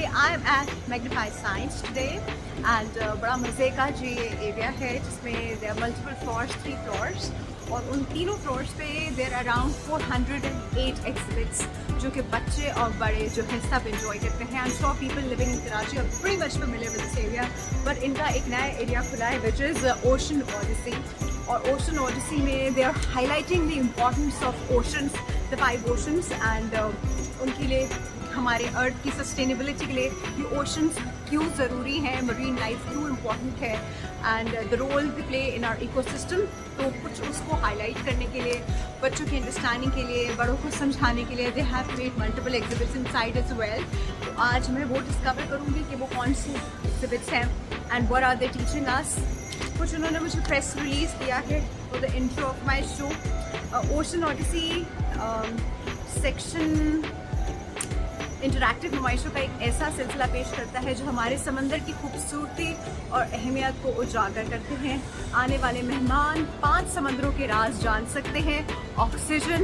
I am at magnified science today and बड़ा मज़े का जी ये एरिया है जिसमें there are multiple floors, 3 floors, और उन तीनों फ्लोर्स पे देयर आर अराउंड 408 एग्जिबिट्स जो कि बच्चे और बड़े जो है सब इंजॉय करते हैं। I am sure people living in Karachi are very much familiar with this area, but इनका एक नया एरिया खुला है विच इज़ ओशन ओडिसी। और ओशन ओडिसी में they are highlighting the importance of oceans, the 5 oceans, and उनके लिए हमारे अर्थ की सस्टेनेबिलिटी के लिए ये ओशंस क्यों ज़रूरी हैं, मरीन लाइफ क्यों इम्पॉर्टेंट है, and the role they play in our ecosystem. तो कुछ उसको हाईलाइट करने के लिए, बच्चों की अंडरस्टैंडिंग के लिए, बड़ों को समझाने के लिए they have made multiple exhibits inside as well. तो आज मैं वो डिस्कवर करूँगी कि वो कौन सी एग्जिबिट्स हैं and what are they teaching us. कुछ उन्होंने मुझे प्रेस रिलीज़ दिया है for the intro of my show. Ocean odyssey section interactive नुमाइशों का एक ऐसा सिलसिला पेश करता है जो हमारे समंदर की खूबसूरती और अहमियत को उजागर करते हैं। आने वाले मेहमान 5 समंदरों के राज जान सकते हैं। ऑक्सीजन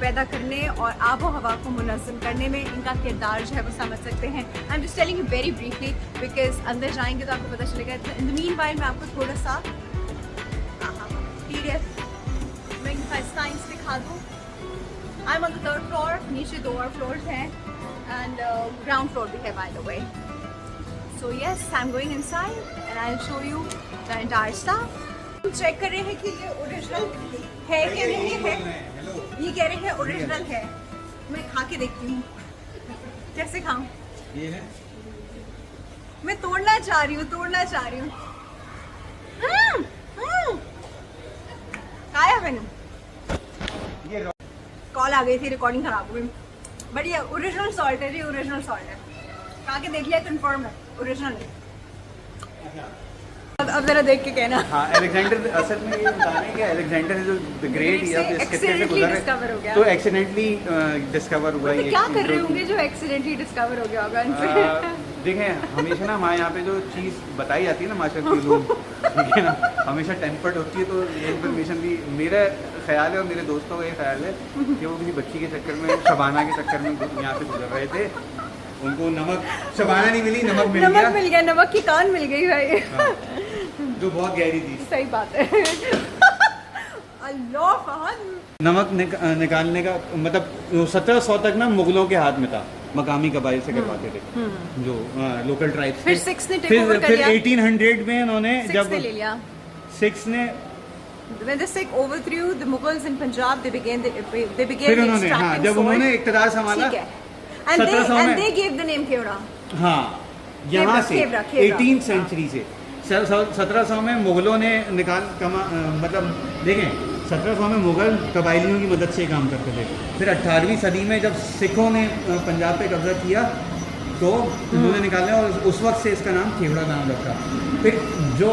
पैदा करने और आबो हवा को मुनज़्ज़म करने में इनका किरदार जो है वो समझ सकते हैं। I am just telling you very briefly because अंदर जाएंगे तो आपको पता चलेगा। इन द मीन वाइल मैं आपको थोड़ा सा PDF मैग्नीफाइड साइंस दिखा दूँ। I am on the 3rd floor, नीचे 2 और फ्लोर्स हैं एंड ग्राउंड फ्लोर भी है bye the way. So yes, I am going inside and I will show you the entire stuff. हम चेक कर रहे हैं कि ये ओरिजिनल है कि नहीं है। ये कह रहे हैं ओरिजिनल है। मैं खा के देखती हूँ कैसे खाऊं। ये है, मैं तोड़ना चाह रही हूँ। खाया मैंने, ये कॉल आ गई थी, रिकॉर्डिंग खराब हो गई। बढ़िया ओरिजिनल सॉल्ट है जी, ओरिजिनल सॉल्ट है। खा के देख लिया, कंफर्म है ओरिजिनल है। अब जरा देख के कहना। हाँ, अलेक्जेंडर असल में ये बताना है कि अलेक्जेंडर जो द ग्रेट या इसके से गुजर डिस्कवर हो गया, तो एक्सीडेंटली डिस्कवर हुआ तो ये। क्या कर रहे होंगे जो एक्सीडेंटली डिस्कवर हो गया होगा इनसे? देखें, हमेशा ना हमारे यहाँ पे जो चीज़ बताई जाती है ना माशा की लोग, ठीक है ना, हमेशा टेम्पर्ड होती है। तो ये इन्फॉर्मेशन भी मेरा ख्याल है और मेरे दोस्तों का ये ख्याल है कि वो किसी बच्ची के चक्कर में, शबाना के चक्कर में यहाँ से गुजर रहे थे। उनको नमक, शबाना नहीं मिली, नमक मिल गया, नमक की कान मिल गई भाई। हाँ, जो बहुत गहरी थी। सही बात है। अल्लाह फहद, नमक निकालने का मतलब 1700 तक ना मुगलों के हाथ में था, मकामी कबाइल से करवाते थे जो लोकल ट्राइब्स। फिर 6 ने टेक ओवर कर लिया। 1800 में इन्होंने जब ले लिया, 6 ने when the Sikh overthrew the Mughals in Punjab, they began फिर उन्होंने, हाँ, जब उन्होंने इक़्तिदार संभाला, and they gave the name Khewra। हाँ, यहाँ से 18th सेंचुरी से 1700 में मुगलों ने मतलब देखें, 1700 में मुगल कबाइलियों की मदद से काम करते थे। फिर 18वीं सदी में जब सिखों ने पंजाब पे कब्जा किया तो उन्होंने निकाला और उस वक्त से इसका नाम खेवड़ा नाम रखा। फिर जो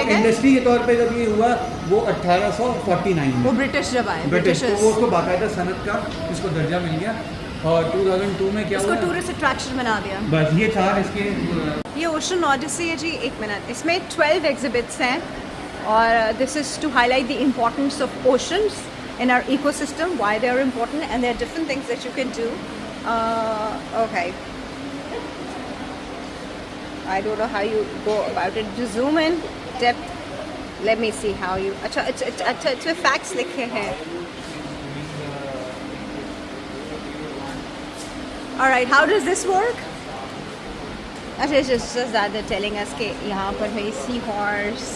इंडस्ट्री के तौर पे जब ये हुआ वो 1849 में, वो ब्रिटिश जब आए, ब्रिटिश, तो वो उसको बाकायदा सनत का इसको दर्जा मिल गया। और 2002 में क्या हुआ, इसको टूरिस्ट अट्रैक्शन बना दिया। बस ये 4 इसके। ये ओशन ओडिसी है जी, 1 मिनट। इसमें 12 एग्जिबिट्स हैं और this is to highlight the importance of oceans in our ecosystem, why they are important, and there are different things that you can do. Okay, I don't know how you go about it. Just zoom in, depth. Let me see how you. अच्छा, इसमें facts लिखे हैं. All right, how does this work? अच्छा, it's just that they're telling us कि यहाँ पर है sea horse,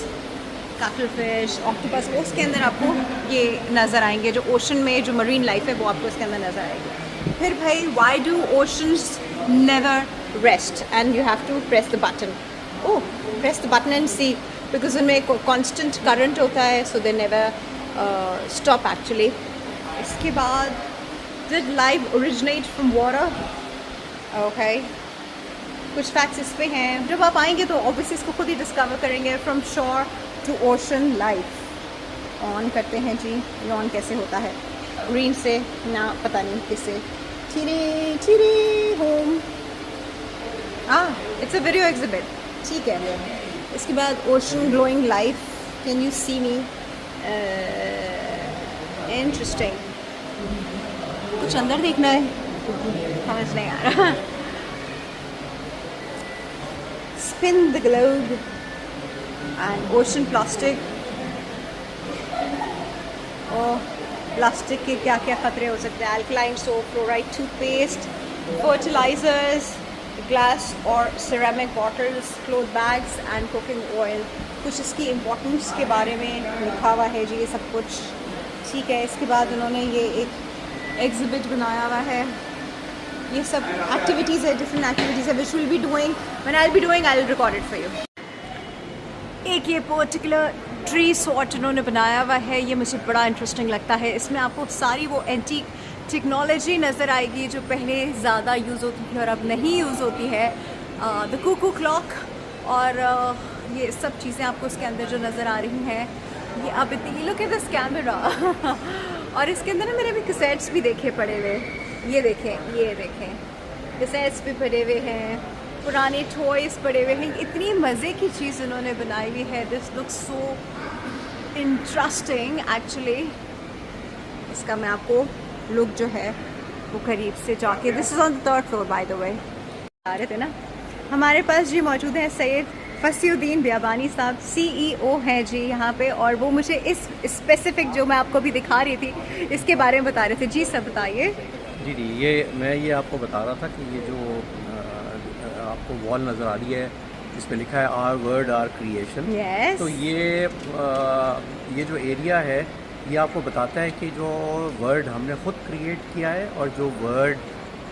काटल फिश, ऑक्टोपस, उसके अंदर आपको ये नज़र आएंगे। जो ओशन में जो मरीन लाइफ है वो आपको इसके अंदर नज़र आएगी। फिर भाई, why do oceans never rest and you have to press the button. Oh, press the button and see, because उनमें कॉन्स्टेंट करंट होता है, so they never stop actually. इसके बाद, did life originate from water? Okay, कुछ facts इस पे हैं। जब आप आएंगे तो ऑब्वियसली इसको खुद ही डिस्कवर करेंगे। फ्रॉम शोर टू ओशन लाइफ। ऑन करते हैं जी, ये ऑन कैसे होता है? ग्रीन से ना, पता नहीं किससे। चीरी home, it's a video exhibit, ठीक है। इसके बाद ocean glowing life, can you see me? Interesting. कुछ अंदर देखना है। समझ नहीं आ रहा। Spin the globe and ocean plastic. और प्लास्टिक के क्या क्या ख़तरे हो सकते हैं? Alkaline soap, fluoride toothpaste, fertilisers, glass और ceramic bottles, cloth bags and cooking oil. कुछ इसकी इम्पोर्टेंस के बारे में लिखा हुआ है जी, ये सब कुछ ठीक है। इसके बाद उन्होंने ये एक एग्जिबिट बनाया हुआ है, ये सब एक्टिविटीज़ है, डिफरेंट एक्टिविटीज़ है which will be doing, when I will be doing I will record it for you. एक ये पर्टिकुलर ट्री सॉर्ट उन्होंने बनाया हुआ है, ये मुझे बड़ा इंटरेस्टिंग लगता है। इसमें आपको सारी वो एंटीक टेक्नोलॉजी नज़र आएगी जो पहले ज़्यादा यूज़ होती थी और अब नहीं यूज़ होती है। द कुकू क्लॉक और ये सब चीज़ें आपको इसके अंदर जो नज़र आ रही हैं, ये अब इतनी लुक एट दिस कैमरा। और इसके अंदर ना मैंने भी कैसेट्स भी देखे पड़े हुए, ये देखें कैसेट्स भी पड़े हुए हैं, पुराने टॉयज़ पड़े हुए हैं। इतनी मज़े की चीज़ उन्होंने बनाई हुई है। This looks so interesting actually. इसका मैं आपको लुक जो है वो करीब से जाके, this is on the 3rd floor by the way. आ रहे थे ना, हमारे पास जी मौजूद हैं सैयद फसीउद्दीन बियाबानी साहब, CEO हैं जी यहाँ पे, और वो मुझे इस स्पेसिफिक जो मैं आपको भी दिखा रही थी इसके बारे में बता रहे थे। जी सब बताइए। जी ये मैं ये आपको बता रहा था कि ये जो आपको वॉल नज़र आ रही है जिस पे लिखा है our word our creation, Yes. तो ये जो एरिया है ये आपको बताता है कि जो वर्ड हमने ख़ुद क्रिएट किया है और जो वर्ड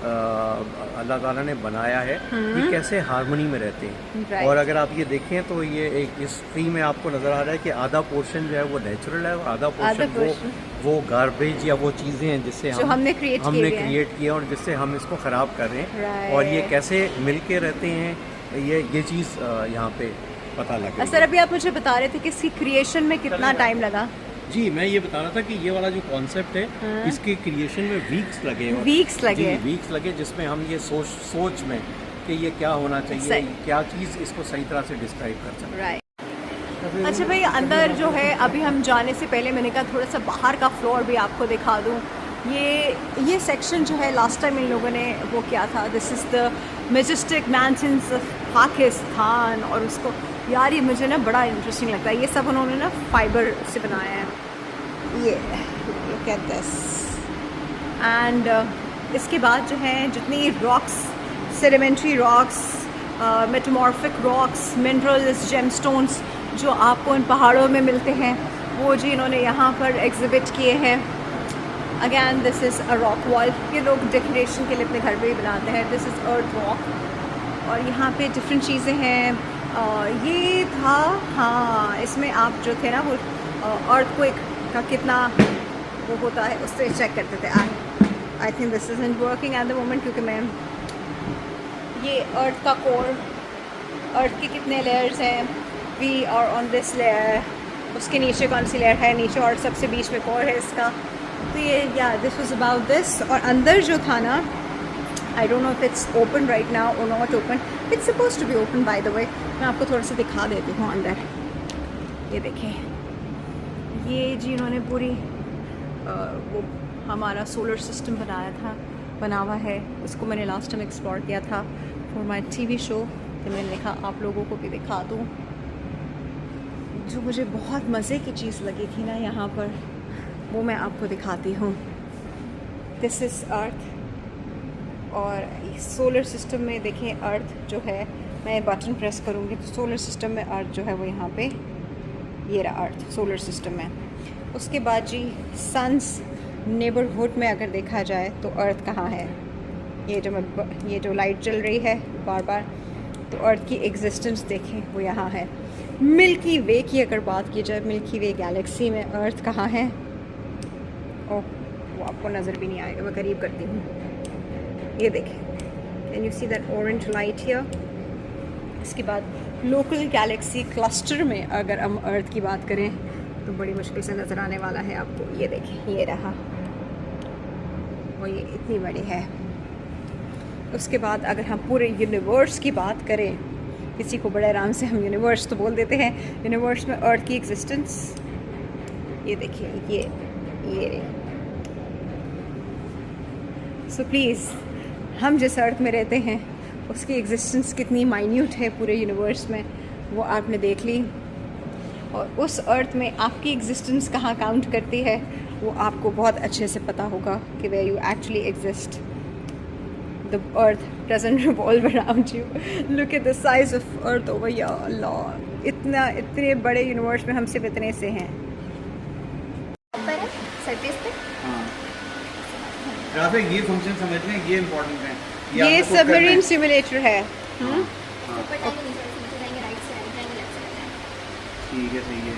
अल्लाह ताला ने बनाया है ये कैसे हार्मनी में रहते हैं। Right. और अगर आप ये देखें तो ये एक इस ट्री में आपको नज़र आ रहा है कि आधा पोर्शन जो है वो नेचुरल है और आधा पोर्शन वो गार्बेज या वो चीज़ें हैं जिससे हमने क्रिएट किया और जिससे हम इसको ख़राब कर रहे हैं। Right. और ये कैसे मिल के रहते हैं ये चीज़ यहाँ पे पता लगा। सर अभी आप मुझे बता रहे थे कि इसकी क्रिएशन में कितना टाइम लगा? जी मैं ये बता रहा था कि ये वाला जो कॉन्सेप्ट है इसके क्रिएशन में वीक्स लगे जिसमें हम ये सोच में कि ये क्या होना चाहिए, क्या चीज़ इसको सही तरह से डिस्क्राइब कर सकते हैं। अच्छा भाई, अंदर जो है अभी हम जाने से पहले मैंने कहा थोड़ा सा बाहर का फ्लोर भी आपको दिखा दूँ। ये सेक्शन जो है लास्ट टाइम इन लोगों ने वो किया था, this is the Majestic mountains of Pakistan. और उसको यार ये मुझे ना बड़ा इंटरेस्टिंग लगता है, ये सब उन्होंने ना फाइबर से बनाया है। ये लुक एट दिस। एंड इसके बाद जो है जितनी rocks, sedimentary rocks, metamorphic rocks, minerals, gemstones जो आपको इन पहाड़ों में मिलते हैं वो जी इन्होंने यहाँ पर एग्जिबिट किए हैं। Again this is a rock wall, ये लोग डेकोरेशन के लिए अपने घर पे ही बनाते हैं। दिस इज़ अर्थ रॉक और यहाँ पे डिफरेंट चीज़ें हैं। ये था, हाँ इसमें आप जो थे ना वो अर्थक्वेक का कितना वो होता है उससे चेक करते थे। I think this is not working at the moment क्योंकि मैं ये अर्थ का कोर, अर्थ के कितने लेयर्स हैं, we are on this layer, उसके नीचे कौन सी लेयर है नीचे और सबसे बीच में कोर है इसका। तो ये या दिस वाज अबाउट दिस। और अंदर जो था ना, I don't know if it's open right now और not open, it's supposed to be open by the way. मैं आपको थोड़ा सा दिखा देती हूँ अंदर। ये देखें, ये जी इन्होंने पूरी वो हमारा सोलर सिस्टम बना हुआ है, उसको मैंने लास्ट टाइम एक्सप्लोर किया था फॉर माई TV शो, तो मैंने देखा आप लोगों को भी दिखा दूँ। जो मुझे बहुत मज़े की चीज़ लगी थी ना यहाँ पर, वो मैं आपको दिखाती हूँ। दिस इज़ अर्थ और सोलर सिस्टम में देखें अर्थ जो है, मैं बटन प्रेस करूँगी तो सोलर सिस्टम में अर्थ जो है वो यहाँ पे, ये रहा अर्थ सोलर सिस्टम में। उसके बाद जी सन्स नेबरहुड में अगर देखा जाए तो अर्थ कहाँ है, ये जो लाइट जल रही है बार बार, तो अर्थ की एग्जिस्टेंस देखें वो यहाँ है। मिल्की वे की अगर बात की जाए, मिल्की वे गैलेक्सी में अर्थ कहाँ है, ओह वो आपको नज़र भी नहीं आएगा, मैं करीब करती हूँ। ये देखें, can you see that orange light here. इसके बाद लोकल गैलेक्सी क्लस्टर में अगर हम अर्थ की बात करें तो बड़ी मुश्किल से नज़र आने वाला है आपको। ये देखें, ये रहा, वो ये इतनी बड़ी है। उसके बाद अगर हम पूरे यूनिवर्स की बात करें, किसी को बड़े आराम से हम यूनिवर्स तो बोल देते हैं, यूनिवर्स में अर्थ की एग्जिस्टेंस ये देखिए, ये सो प्लीज़ हम जिस अर्थ में रहते हैं उसकी एग्जिस्टेंस कितनी माइन्यूट है पूरे यूनिवर्स में, वो आपने देख ली। और उस अर्थ में आपकी एग्जिस्टेंस कहाँ काउंट करती है वो आपको बहुत अच्छे से पता होगा कि where you actually exist. The earth doesn't revolve around you. Look at the size of earth over, या अल्लाह, इतने बड़े यूनिवर्स में हम सिर्फ इतने से हैं। सरफेस पे हाँ, ये फंक्शन समझ लें, ये इम्पोर्टेंट है। ये सबमरीन सिमुलेटर है। ऊपर जाएंगे, नीचे जाएंगे, राइट से राइट जाएंगे, लेफ्ट से लेफ्ट जाएंगे। ठीक है, सही है।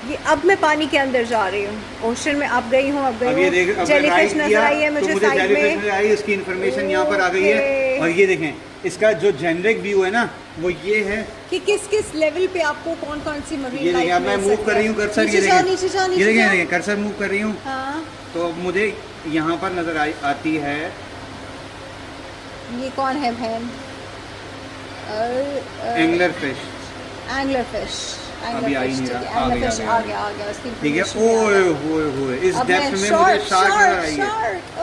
ये अब मैं पानी के अंदर जा रही हूँ, ओशन में अब गई हूँ, जेलीफिश नजर आई है मुझे साइड में, आई उसकी इन्फॉर्मेशन यहाँ पर आ गई है। और ये देखें, इसका जो जेनरिक व्यू है ना वो ये है कि किस किस लेवल पे आपको कौन कौन सी मरीन लाइफ लाइफ मैं मूव कर रही हूँ कर्सर, ये देखें कर्सर मूव कर रही हूँ। हाँ, तो मुझे यहाँ पर नजर आती है, ये कौन है बहन? Angler fish. एंगलर फिश अभी आ ही नहीं रहा, आ गया उसकी। ठीक है। ओए होए होए, इस डेप्थ में मुझे शार्क नजर आई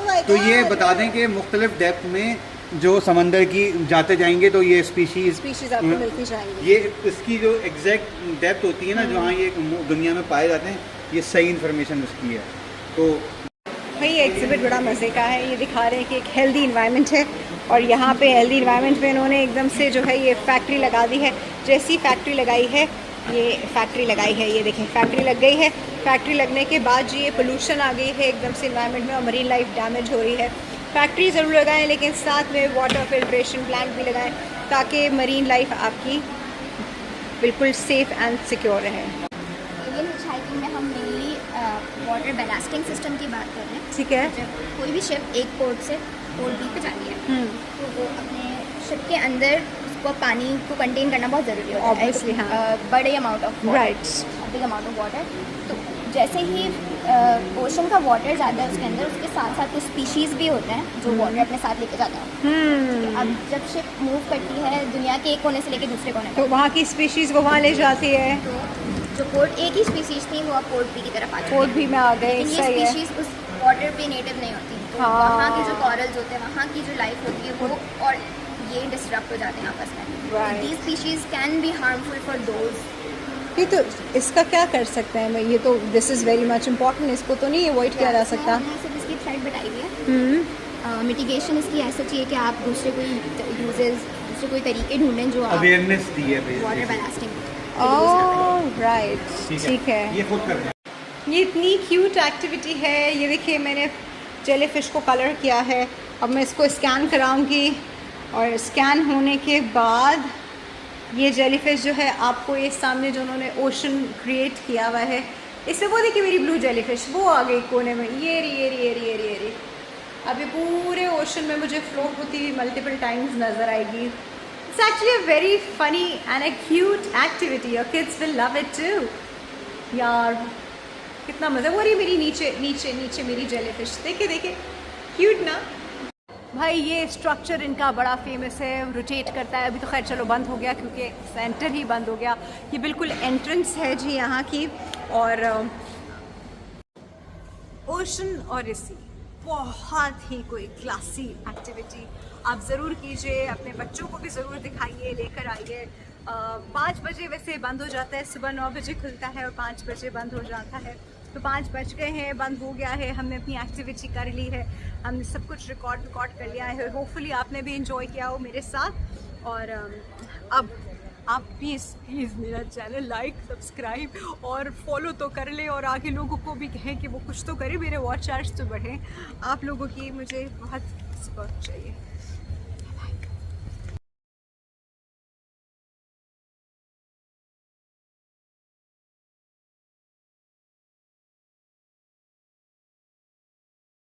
है। तो ये बता दें कि मुख्तलिफ डेप्थ में जो समंदर की जाते जाएंगे तो ये स्पीशीज आपको मिलती जाएंगी। ये इसकी जो एग्जैक्ट डेप्थ होती है ना जहाँ ये दुनिया में पाए जाते हैं, ये सही इन्फॉर्मेशन उसकी है। तो भाई ये एग्जिबिट बड़ा मज़े का है। ये दिखा रहे हैं कि एक हेल्दी इन्वायरमेंट है और यहाँ पे हेल्दी इन्वायरमेंट में इन्होंने एकदम से जो है ये फैक्ट्री लगा दी है। जैसी फैक्ट्री लगाई है, ये फैक्ट्री लगाई है, ये देखें फैक्ट्री लग गई है। फैक्ट्री लगने के बाद जी ये पोल्यूशन आ गई है एकदम से इन्वायरमेंट में और मरीन लाइफ डैमेज हो रही है। फैक्ट्री ज़रूर लगाएं लेकिन साथ में वाटर फिल्ट्रेशन प्लांट भी लगाएं ताकि मरीन लाइफ आपकी बिल्कुल सेफ़ एंड सिक्योर रहे। एलियन हिचहाइकिंग में हम मेनली वाटर बैलास्टिंग सिस्टम की बात कर रहे हैं। ठीक है। जब कोई भी शिप एक पोर्ट से पोर्ट बी पे जाती है तो वो अपने शिप के अंदर उसको पानी को कंटेन करना बहुत ज़रूरी होता है। Obviously, हाँ। बड़े amount of Right. Big amount of water. तो जैसे ही ओशन का वाटर ज़्यादा है उसके अंदर, उसके साथ साथ कुछ स्पीशीज़ भी होते हैं जो वाटर अपने साथ लेके जाते हैं। अब जब शिप मूव करती है दुनिया के एक कोने से लेके दूसरे कोने तो वहाँ की स्पीशीज़ को वहाँ ले जाती है। तो जो पोर्ट ए की स्पीशीज़ थी वो अब पोर्ट बी की तरफ आ चुकी पोर्ट भी में आ गए। ये सही है। स्पीशीज़ उस वाटर पे नेटिव नहीं होती, तो हाँ। वहाँ के जो कॉरल्स होते हैं, वहाँ की जो लाइफ होती है वो और ये डिस्टरप्ट हो जाते हैं आपस में। Right. These species can be harmful for those. ये तो इसका क्या कर सकते हैं? ये तो this is very much important, इसको तो नहीं अवॉइड किया जा सकता। सिर्फ इसकी थ्रेड बताई हुई है। मिटिगेशन इसकी ऐसा चाहिए कि आप दूसरे कोई तरीके ढूंढें जो आप अवेयरनेस दी है वाटर बैलास्टिंग। ओह राइट, ठीक है। ये खुद करना है। ये इतनी क्यूट एक्टिविटी है। ये देखिए मैंने जेलीफिश को कलर किया है। अब मैं इसको स्कैन कराऊंगी और स्कैन होने के बाद ये जेलीफिश जो है आपको ये सामने जो उन्होंने ओशन क्रिएट किया हुआ है, इसमें वो देखिए मेरी ब्लू जेलीफिश वो आ गई कोने में। ये रही। अब ये पूरे ओशन में मुझे फ्लोट होती हुई मल्टीपल टाइम्स नज़र आएगी। It's actually a very funny and a cute activity. Your kids will love it too. यार कितना मज़ा। वो रही मेरी नीचे मेरी जेलीफिश। देखिए क्यूट ना भाई। ये स्ट्रक्चर इनका बड़ा फेमस है, रोटेट करता है। अभी तो खैर चलो बंद हो गया क्योंकि सेंटर ही बंद हो गया। ये बिल्कुल एंट्रेंस है जी यहाँ की। और ओशन ओडिसी बहुत ही कोई क्लासी एक्टिविटी आप ज़रूर कीजिए। अपने बच्चों को भी ज़रूर दिखाइए, लेकर आइए। 5 बजे वैसे बंद हो जाता है, सुबह 9 बजे खुलता है और 5 बजे बंद हो जाता है। तो 5 बज गए हैं, बंद हो गया है, हमने अपनी एक्टिविटी कर ली है, हमने सब कुछ रिकॉर्ड कर लिया है। होपफुली आपने भी इंजॉय किया हो मेरे साथ। और अब आप प्लीज़ मेरा चैनल लाइक सब्सक्राइब और फॉलो तो कर लें और आगे लोगों को भी कहें कि वो कुछ तो करें, मेरे वॉच आवर्स तो बढ़ें। आप लोगों की मुझे बहुत सपोर्ट चाहिए।